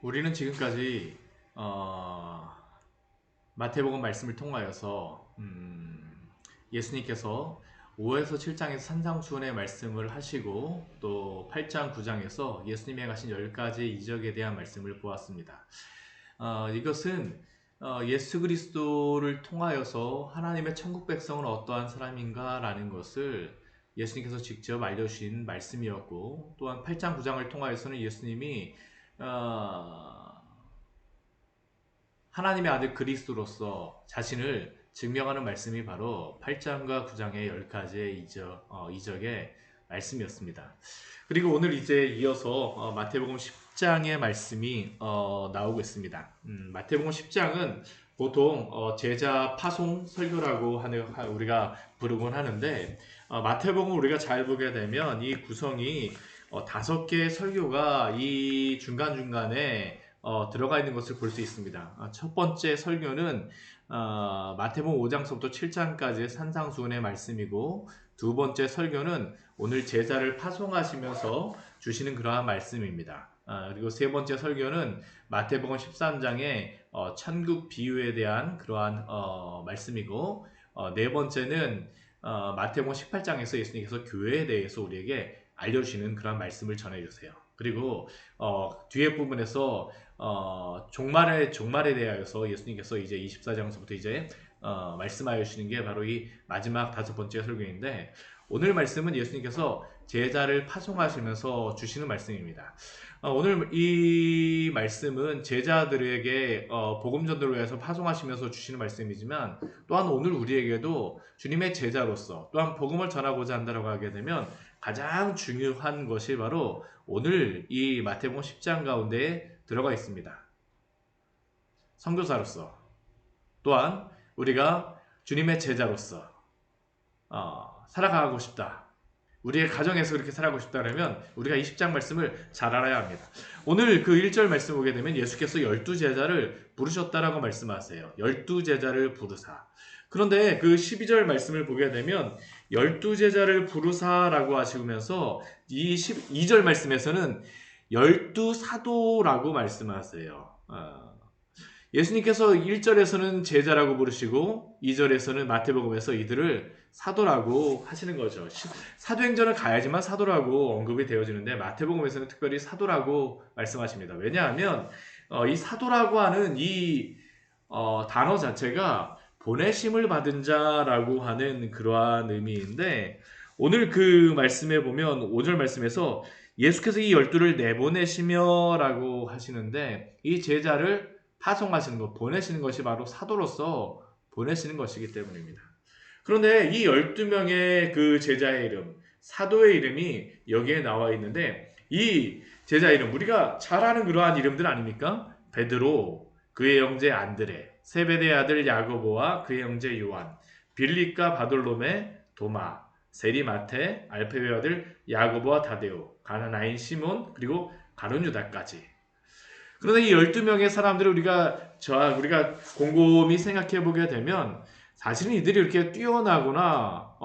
우리는 지금까지 마태복음 말씀을 통하여서 예수님께서 5에서 7장에서 산상수훈의 말씀을 하시고 또 8장 9장에서 예수님이 행하신 10가지 이적에 대한 말씀을 보았습니다. 이것은 예수 그리스도를 통하여서 하나님의 천국 백성은 어떠한 사람인가 라는 것을 예수님께서 직접 알려주신 말씀이었고, 또한 8장 9장을 통하여서는 예수님이 어, 하나님의 아들 그리스도로서 자신을 증명하는 말씀이 바로 8장과 9장의 10가지의 이적의 말씀이었습니다. 그리고 오늘 이제 이어서 마태복음 10장의 말씀이 나오고 있습니다. 마태복음 10장은 보통 제자 파송 설교라고 우리가 부르곤 하는데, 마태복음 우리가 잘 보게 되면 이 구성이 5개의 설교가 이 중간중간에 들어가 있는 것을 볼 수 있습니다. 첫 번째 설교는 마태복음 5장서부터 7장까지의 산상수훈의 말씀이고, 두 번째 설교는 오늘 제자를 파송하시면서 주시는 그러한 말씀입니다. 그리고 세 번째 설교는 마태복음 13장의 천국 비유에 대한 그러한 말씀이고, 네 번째는 마태복음 18장에서 예수님께서 교회에 대해서 우리에게 알려주시는 그러한 말씀을 전해주세요. 그리고 뒤에 부분에서 종말에 대하여서 예수님께서 이제 24장서부터 이제 말씀하여 주시는 게 바로 이 마지막 5번째 설교인데, 오늘 말씀은 예수님께서 제자를 파송하시면서 주시는 말씀입니다. 오늘 이 말씀은 제자들에게 복음 전도를 위해서 파송하시면서 주시는 말씀이지만, 또한 오늘 우리에게도 주님의 제자로서 또한 복음을 전하고자 한다고 하게 되면 가장 중요한 것이 바로 오늘 이 마태복음 10장 가운데에 들어가 있습니다. 선교사로서, 또한 우리가 주님의 제자로서 살아가고 싶다, 우리의 가정에서 그렇게 살아가고 싶다면 우리가 이 10장 말씀을 잘 알아야 합니다. 오늘 그 1절 말씀 보게 되면 예수께서 12제자를 부르셨다라고 말씀하세요. 12제자를 부르사. 그런데 그 12절 말씀을 보게 되면 12제자를 부르사라고 하시면서 이 12절 말씀에서는 12사도라고 말씀하세요. 예수님께서 1절에서는 제자라고 부르시고 2절에서는 마태복음에서 이들을 사도라고 하시는 거죠. 사도행전을 가야지만 사도라고 언급이 되어지는데 마태복음에서는 특별히 사도라고 말씀하십니다. 왜냐하면 이 사도라고 하는 이 단어 자체가 보내심을 받은 자라고 하는 그러한 의미인데, 오늘 그 말씀에 보면 5절 말씀에서 예수께서 이 12를 내보내시며 라고 하시는데, 이 제자를 파송하시는 것, 보내시는 것이 바로 사도로서 보내시는 것이기 때문입니다. 그런데 이 12명의 그 제자의 이름, 사도의 이름이 여기에 나와 있는데, 이 제자 이름, 우리가 잘 아는 그러한 이름들 아닙니까? 베드로, 그의 형제 안드레, 세베대의 아들 야고보와 그의 형제 요한, 빌립과 바돌로메, 도마, 세리마테, 알페의 아들 야고보와 다데오, 가나나인 시몬, 그리고 가룟 유다까지. 그런데 이 12명의 사람들을 우리가 곰곰이 생각해 보게 되면 사실은 이들이 이렇게 뛰어나거나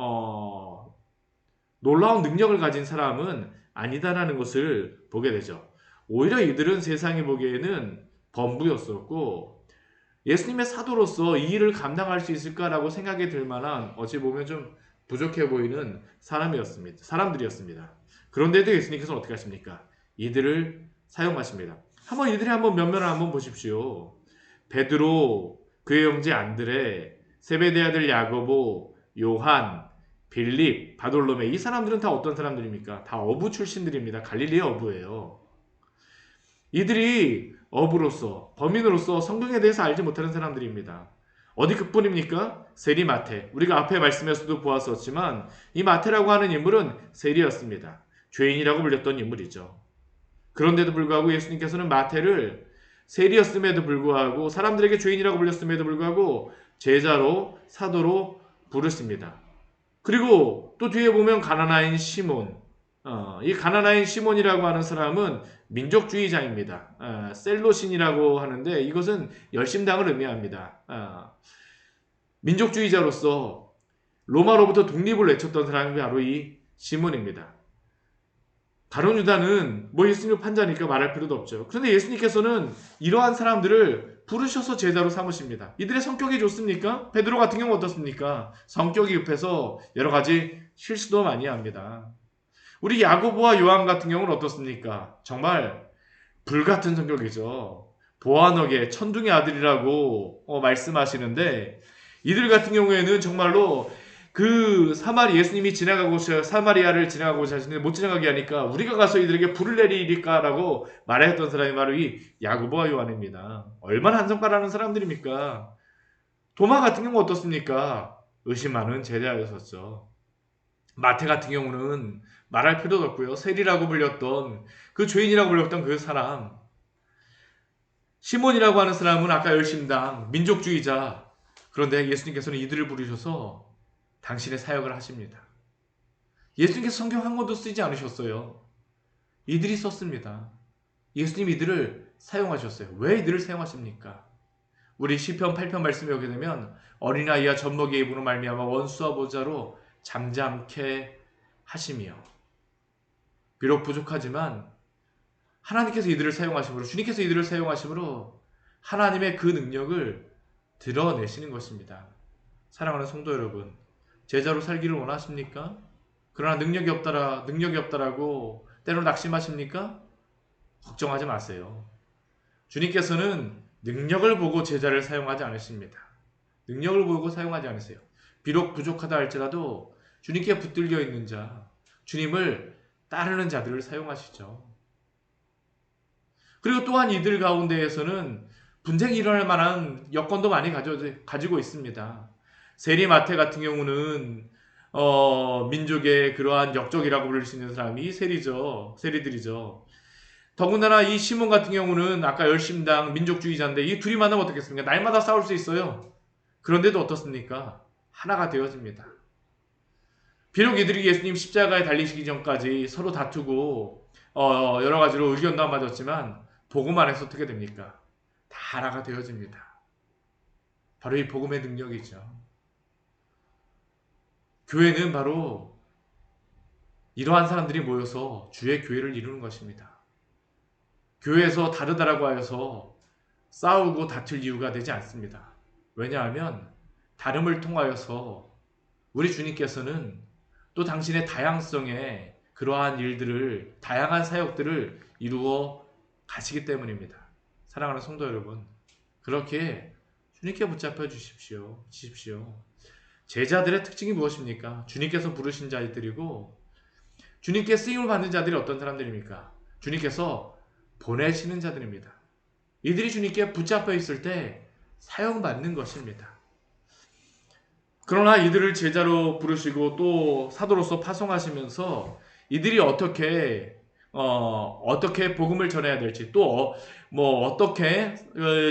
놀라운 능력을 가진 사람은 아니다라는 것을 보게 되죠. 오히려 이들은 세상이 보기에는 범부였었고, 예수님의 사도로서 이 일을 감당할 수 있을까라고 생각이 들 만한 어찌 보면 좀 부족해 보이는 사람들이었습니다. 그런데도 예수님께서는 어떻게 하십니까? 이들을 사용하십니다. 이들이 면면을 한번 보십시오. 베드로, 그의 형제 안드레, 세베대 아들 야고보, 요한, 빌립, 바돌로메, 이 사람들은 다 어떤 사람들입니까? 다 어부 출신들입니다. 갈릴리의 어부예요. 이들이 어부로서, 범인으로서 성경에 대해서 알지 못하는 사람들입니다. 어디 그뿐입니까? 세리마테. 우리가 앞에 말씀에서도 보았었지만 이 마테라고 하는 인물은 세리였습니다. 죄인이라고 불렸던 인물이죠. 그런데도 불구하고 예수님께서는 마태를 세리였음에도 불구하고, 사람들에게 죄인이라고 불렸음에도 불구하고 제자로, 사도로 부르십니다. 그리고 또 뒤에 보면 가나나인 시몬, 이 가나나인 시몬이라고 하는 사람은 민족주의자입니다. 셀로신이라고 하는데 이것은 열심당을 의미합니다. 민족주의자로서 로마로부터 독립을 외쳤던 사람이 바로 이 시몬입니다. 가룟 유다는 뭐 예수님을 판자니까 말할 필요도 없죠. 그런데 예수님께서는 이러한 사람들을 부르셔서 제자로 삼으십니다. 이들의 성격이 좋습니까? 베드로 같은 경우 어떻습니까? 성격이 급해서 여러 가지 실수도 많이 합니다. 우리 야고보와 요한 같은 경우는 어떻습니까? 정말 불같은 성격이죠. 보아너게 천둥의 아들이라고 말씀하시는데, 이들 같은 경우에는 정말로 그 예수님이 사마리아를 지나가고자 하시는데 못 지나가게 하니까 우리가 가서 이들에게 불을 내리리까라고 말했던 사람이 바로 이 야고보와 요한입니다. 얼마나 한성가라는 사람들입니까? 도마 같은 경우 어떻습니까? 의심 많은 제자였었죠. 마태 같은 경우는 말할 필요도 없고요. 세리라고 불렸던 그 죄인이라고 불렸던 그 사람, 시몬이라고 하는 사람은 아까 열심당 민족주의자. 그런데 예수님께서는 이들을 부르셔서 당신의 사역을 하십니다. 예수님께서 성경 한 권도 쓰지 않으셨어요. 이들이 썼습니다. 예수님 이들을 사용하셨어요. 왜 이들을 사용하십니까? 우리 시편 8편 말씀에 오게 되면 어린아이와 젖먹이의 입으로 말미암아 원수와 보좌로 잠잠케 하시며, 비록 부족하지만 하나님께서 이들을 사용하심으로, 주님께서 이들을 사용하심으로 하나님의 그 능력을 드러내시는 것입니다. 사랑하는 성도 여러분, 제자로 살기를 원하십니까? 그러나 능력이 없다라고 때로 낙심하십니까? 걱정하지 마세요. 주님께서는 능력을 보고 제자를 사용하지 않으십니다. 능력을 보고 사용하지 않으세요. 비록 부족하다 할지라도 주님께 붙들려 있는 자, 주님을 따르는 자들을 사용하시죠. 그리고 또한 이들 가운데에서는 분쟁이 일어날 만한 여건도 많이 가지고 있습니다. 세리 마태 같은 경우는 민족의 그러한 역적이라고 부를 수 있는 사람이 세리들이죠. 더군다나 이 시몬 같은 경우는 아까 열심당 민족주의자인데 이 둘이 만나면 어떻겠습니까? 날마다 싸울 수 있어요. 그런데도 어떻습니까? 하나가 되어집니다. 비록 이들이 예수님 십자가에 달리시기 전까지 서로 다투고 여러 가지로 의견도 안 맞았지만 복음 안에서 어떻게 됩니까? 다 하나가 되어집니다. 바로 이 복음의 능력이죠. 교회는 바로 이러한 사람들이 모여서 주의 교회를 이루는 것입니다. 교회에서 다르다라고 하여서 싸우고 다툴 이유가 되지 않습니다. 왜냐하면 다름을 통하여서 우리 주님께서는 또 당신의 다양성의 그러한 일들을, 다양한 사역들을 이루어 가시기 때문입니다. 사랑하는 성도 여러분, 그렇게 주님께 붙잡혀 주십시오. 제자들의 특징이 무엇입니까? 주님께서 부르신 자들이고, 주님께 쓰임을 받는 자들이 어떤 사람들입니까? 주님께서 보내시는 자들입니다. 이들이 주님께 붙잡혀 있을 때 사용받는 것입니다. 그러나 이들을 제자로 부르시고 또 사도로서 파송하시면서 이들이 어떻게 복음을 전해야 될지, 또 어떻게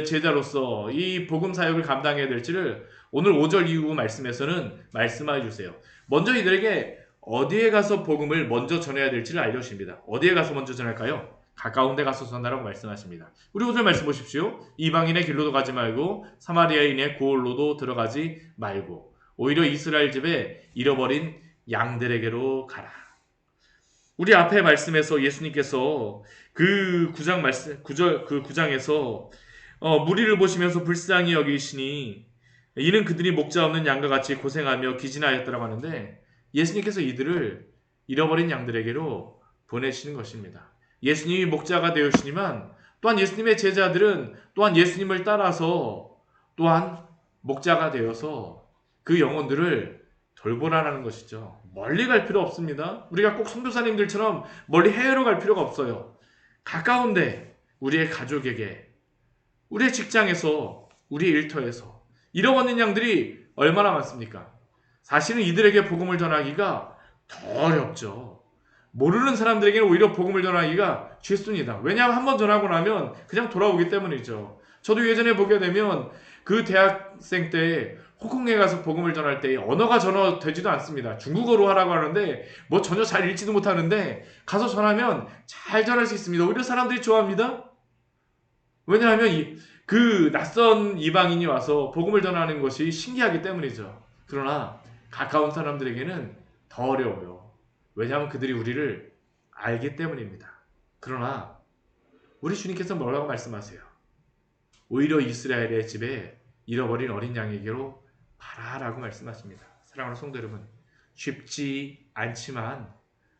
제자로서 이 복음 사역을 감당해야 될지를 오늘 5절 이후 말씀에서는 말씀해 주세요. 먼저 이들에게 어디에 가서 복음을 먼저 전해야 될지를 알려주십니다. 어디에 가서 먼저 전할까요? 가까운 데 가서 전하라고 말씀하십니다. 우리 5절 말씀 보십시오. 이방인의 길로도 가지 말고 사마리아인의 고을로도 들어가지 말고 오히려 이스라엘 집에 잃어버린 양들에게로 가라. 우리 앞에 말씀에서 예수님께서 그 9장에서 무리를 보시면서 불쌍히 여기시니 이는 그들이 목자 없는 양과 같이 고생하며 기진하였다라고 하는데, 예수님께서 이들을 잃어버린 양들에게로 보내시는 것입니다. 예수님이 목자가 되었으니만 또한 예수님의 제자들은 또한 예수님을 따라서 또한 목자가 되어서 그 영혼들을 돌보라는 것이죠. 멀리 갈 필요 없습니다. 우리가 꼭 선교사님들처럼 멀리 해외로 갈 필요가 없어요. 가까운데 우리의 가족에게, 우리의 직장에서, 우리의 일터에서 잃어버린 양들이 얼마나 많습니까? 사실은 이들에게 복음을 전하기가 더 어렵죠. 모르는 사람들에게는 오히려 복음을 전하기가 쉽습니다. 왜냐하면 한번 전하고 나면 그냥 돌아오기 때문이죠. 저도 예전에 보게 되면 그 대학생 때 홍콩에 가서 복음을 전할 때 언어가 전혀 되지도 않습니다. 중국어로 하라고 하는데 전혀 잘 읽지도 못하는데 가서 전하면 잘 전할 수 있습니다. 오히려 사람들이 좋아합니다. 왜냐하면 그 낯선 이방인이 와서 복음을 전하는 것이 신기하기 때문이죠. 그러나 가까운 사람들에게는 더 어려워요. 왜냐하면 그들이 우리를 알기 때문입니다. 그러나 우리 주님께서 뭐라고 말씀하세요? 오히려 이스라엘의 집에 잃어버린 어린 양에게로 가라라고 말씀하십니다. 사랑하는 성도 여러분, 쉽지 않지만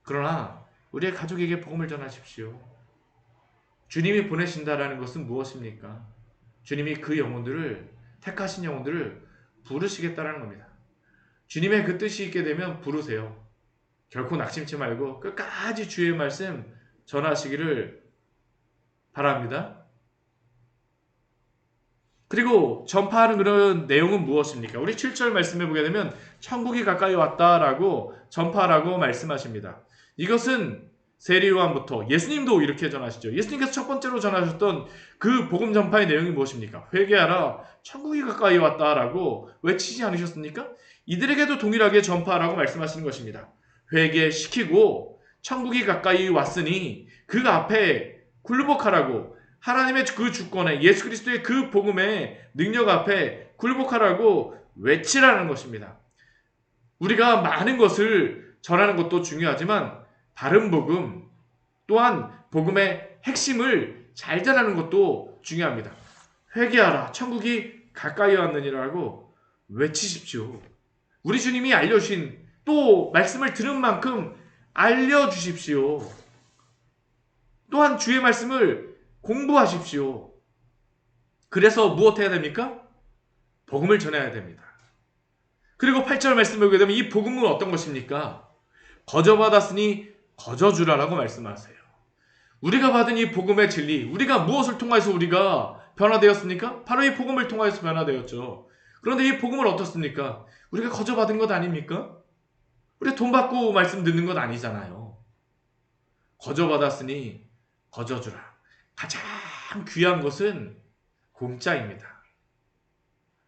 그러나 우리의 가족에게 복음을 전하십시오. 주님이 보내신다라는 것은 무엇입니까? 주님이 그 영혼들을, 택하신 영혼들을 부르시겠다라는 겁니다. 주님의 그 뜻이 있게 되면 부르세요. 결코 낙심치 말고 끝까지 주의 말씀 전하시기를 바랍니다. 그리고 전파하는 그런 내용은 무엇입니까? 우리 7절 말씀해 보게 되면 천국이 가까이 왔다라고 전파라고 말씀하십니다. 이것은 세리요한부터 예수님도 이렇게 전하시죠. 예수님께서 첫 번째로 전하셨던 그 복음 전파의 내용이 무엇입니까? 회개하라, 천국이 가까이 왔다라고 외치지 않으셨습니까? 이들에게도 동일하게 전파하라고 말씀하시는 것입니다. 회개시키고 천국이 가까이 왔으니 그 앞에 굴복하라고, 하나님의 그 주권에, 예수 그리스도의 그 복음의 능력 앞에 굴복하라고 외치라는 것입니다. 우리가 많은 것을 전하는 것도 중요하지만 바른 복음 또한 복음의 핵심을 잘 전하는 것도 중요합니다. 회개하라, 천국이 가까이 왔느니라고 외치십시오. 우리 주님이 알려주신, 또 말씀을 들은 만큼 알려주십시오. 또한 주의 말씀을 공부하십시오. 그래서 무엇 해야 됩니까? 복음을 전해야 됩니다. 그리고 8절 말씀을 보게 되면 이 복음은 어떤 것입니까? 거저받았으니 거저주라라고 말씀하세요. 우리가 받은 이 복음의 진리, 우리가 무엇을 통해서 우리가 변화되었습니까? 바로 이 복음을 통해서 변화되었죠. 그런데 이 복음을 어떻습니까? 우리가 거저받은 것 아닙니까? 우리가 돈 받고 말씀 듣는 건 아니잖아요. 거저받았으니 거저주라. 가장 귀한 것은 공짜입니다.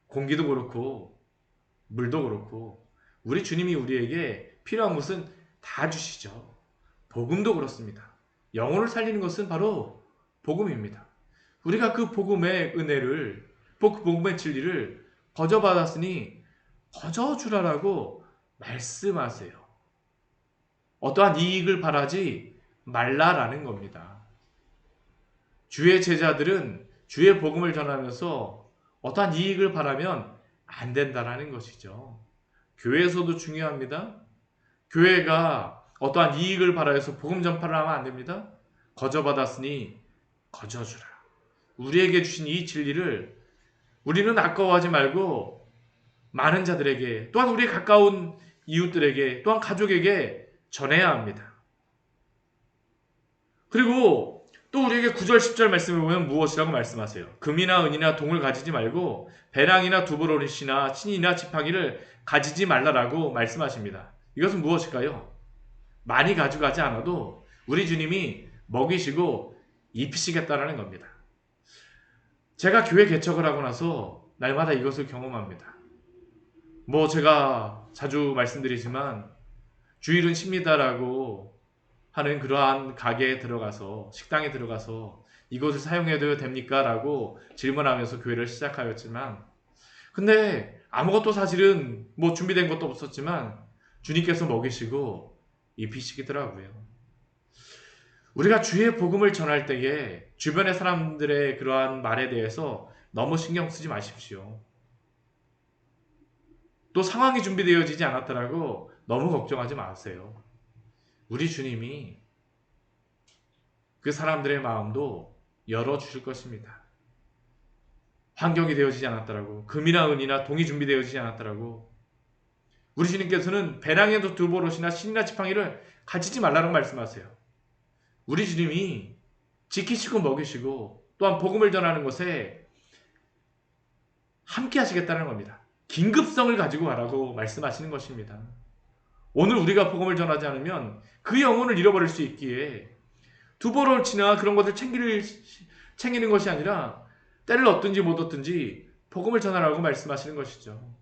공기도 그렇고 물도 그렇고 우리 주님이 우리에게 필요한 것은 다 주시죠. 복음도 그렇습니다. 영혼을 살리는 것은 바로 복음입니다. 우리가 그 복음의 은혜를, 그 복음의 진리를 거저받았으니 거저주라라고 말씀하세요. 어떠한 이익을 바라지 말라라는 겁니다. 주의 제자들은 주의 복음을 전하면서 어떠한 이익을 바라면 안 된다라는 것이죠. 교회에서도 중요합니다. 교회가 어떠한 이익을 바라서 복음 전파를 하면 안 됩니다. 거저받았으니 거저주라. 우리에게 주신 이 진리를 우리는 아까워하지 말고 많은 자들에게, 또한 우리 가까운 이웃들에게, 또한 가족에게 전해야 합니다. 그리고 또 우리에게 9절 10절 말씀을 보면 무엇이라고 말씀하세요? 금이나 은이나 동을 가지지 말고 배낭이나 두보로릇이나 친이나 지팡이를 가지지 말라라고 말씀하십니다. 이것은 무엇일까요? 많이 가져가지 않아도 우리 주님이 먹이시고 입히시겠다라는 겁니다. 제가 교회 개척을 하고 나서 날마다 이것을 경험합니다. 제가 자주 말씀드리지만 주일은 쉽니다라고 하는 그러한 가게에 들어가서, 식당에 들어가서 이것을 사용해도 됩니까? 라고 질문하면서 교회를 시작하였지만, 근데 아무것도 사실은 준비된 것도 없었지만 주님께서 먹이시고 입히시더라고요. 우리가 주의 복음을 전할 때에 주변의 사람들의 그러한 말에 대해서 너무 신경 쓰지 마십시오. 또 상황이 준비되어지지 않았더라고 너무 걱정하지 마세요. 우리 주님이 그 사람들의 마음도 열어주실 것입니다. 환경이 되어지지 않았더라고, 금이나 은이나 동이 준비되어지지 않았더라고 우리 주님께서는 배낭에도 두보롯이나 신이나 지팡이를 가지지 말라고 말씀하세요. 우리 주님이 지키시고 먹이시고 또한 복음을 전하는 것에 함께 하시겠다는 겁니다. 긴급성을 가지고 가라고 말씀하시는 것입니다. 오늘 우리가 복음을 전하지 않으면 그 영혼을 잃어버릴 수 있기에 두보로치나 그런 것을 챙기는 것이 아니라 때를 얻든지 못 얻든지 복음을 전하라고 말씀하시는 것이죠.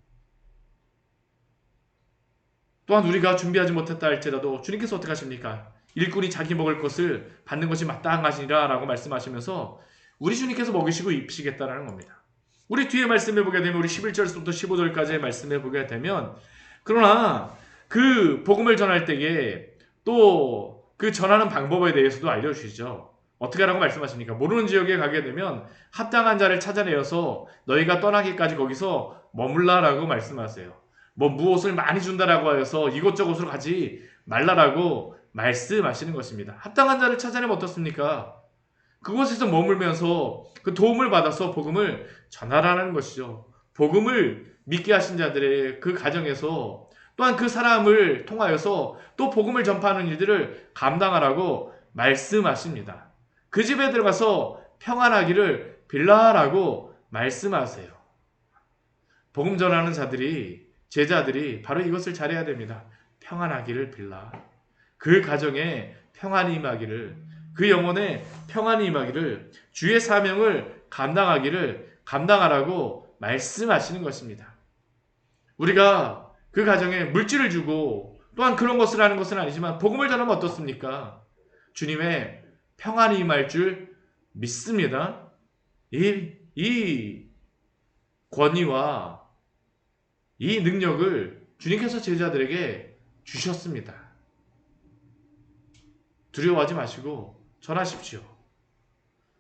또한 우리가 준비하지 못했다 할지라도 주님께서 어떻게 하십니까? 일꾼이 자기 먹을 것을 받는 것이 마땅하시니라 라고 말씀하시면서 우리 주님께서 먹이시고 입히시겠다는 겁니다. 우리 뒤에 말씀해 보게 되면 우리 11절부터 15절까지의 말씀해 보게 되면, 그러나 그 복음을 전할 때에 또 그 전하는 방법에 대해서도 알려주시죠. 어떻게 하라고 말씀하십니까? 모르는 지역에 가게 되면 합당한 자를 찾아내어서 너희가 떠나기까지 거기서 머물라라고 말씀하세요. 뭐 무엇을 많이 준다라고 하여서 이곳저곳으로 가지 말라라고 말씀하시는 것입니다. 합당한 자를 찾아내면 어떻습니까? 그곳에서 머물면서 그 도움을 받아서 복음을 전하라는 것이죠. 복음을 믿게 하신 자들의 그 가정에서 또한 그 사람을 통하여서 또 복음을 전파하는 일들을 감당하라고 말씀하십니다. 그 집에 들어가서 평안하기를 빌라라고 말씀하세요. 복음 전하는 자들이, 제자들이 바로 이것을 잘해야 됩니다. 평안하기를 빌라. 그 가정에 평안이 임하기를, 그 영혼에 평안이 임하기를, 주의 사명을 감당하라고 말씀하시는 것입니다. 우리가 그 가정에 물질을 주고 또한 그런 것을 하는 것은 아니지만 복음을 전하면 어떻습니까? 주님의 평안이 임할 줄 믿습니다. 이 권위와 이 능력을 주님께서 제자들에게 주셨습니다. 두려워하지 마시고 전하십시오.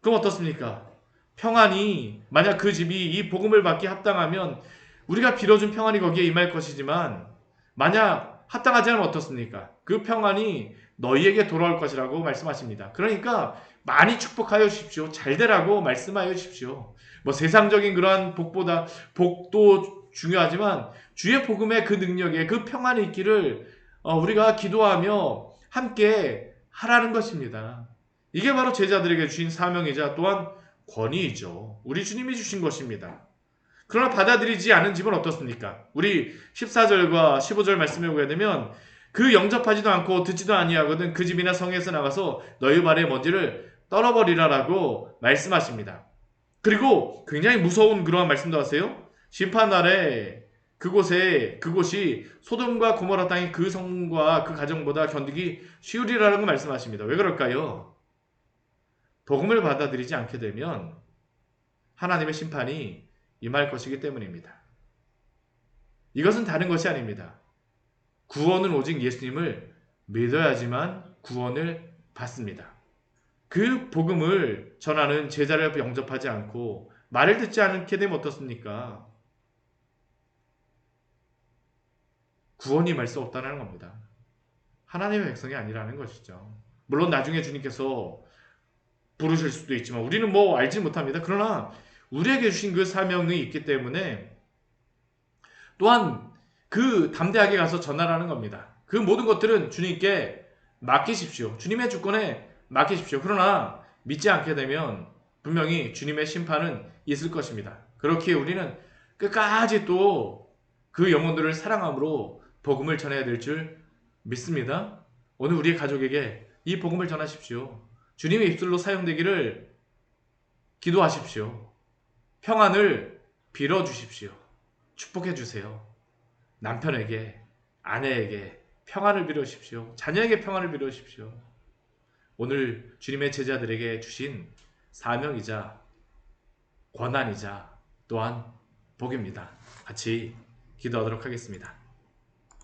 그럼 어떻습니까? 평안이, 만약 그 집이 이 복음을 받기 합당하면 우리가 빌어준 평안이 거기에 임할 것이지만 만약 합당하지 않으면 어떻습니까? 그 평안이 너희에게 돌아올 것이라고 말씀하십니다. 그러니까 많이 축복하여 주십시오. 잘 되라고 말씀하여 주십시오. 뭐 세상적인 그러한 복도 중요하지만 주의 복음의 그 능력에 그 평안이 있기를 우리가 기도하며 함께 하라는 것입니다. 이게 바로 제자들에게 주신 사명이자 또한 권위이죠. 우리 주님이 주신 것입니다. 그러나 받아들이지 않은 집은 어떻습니까? 우리 14절과 15절 말씀에 보게 되면 그 영접하지도 않고 듣지도 아니하거든 그 집이나 성에서 나가서 너희 발의 먼지를 떨어버리라라고 말씀하십니다. 그리고 굉장히 무서운 그러한 말씀도 하세요. 심판날에 그곳이 소돔과 고모라 땅의 그 성과 그 가정보다 견디기 쉬우리라고 말씀하십니다. 왜 그럴까요? 복음을 받아들이지 않게 되면 하나님의 심판이 임할 것이기 때문입니다. 이것은 다른 것이 아닙니다. 구원은 오직 예수님을 믿어야지만 구원을 받습니다. 그 복음을 전하는 제자를 영접하지 않고 말을 듣지 않게 되면 어떻습니까? 구원이 임할 수 없다는 겁니다. 하나님의 백성이 아니라는 것이죠. 물론 나중에 주님께서 부르실 수도 있지만 우리는 뭐 알지 못합니다. 그러나 우리에게 주신 그 사명이 있기 때문에 또한 그 담대하게 가서 전하라는 겁니다. 그 모든 것들은 주님께 맡기십시오. 주님의 주권에 맡기십시오. 그러나 믿지 않게 되면 분명히 주님의 심판은 있을 것입니다. 그렇기에 우리는 끝까지 또 그 영혼들을 사랑함으로 복음을 전해야 될 줄 믿습니다. 오늘 우리의 가족에게 이 복음을 전하십시오. 주님의 입술로 사용되기를 기도하십시오. 평안을 빌어주십시오. 축복해주세요. 남편에게, 아내에게 평안을 빌어주십시오. 자녀에게 평안을 빌어주십시오. 오늘 주님의 제자들에게 주신 사명이자 권한이자 또한 복입니다. 같이 기도하도록 하겠습니다.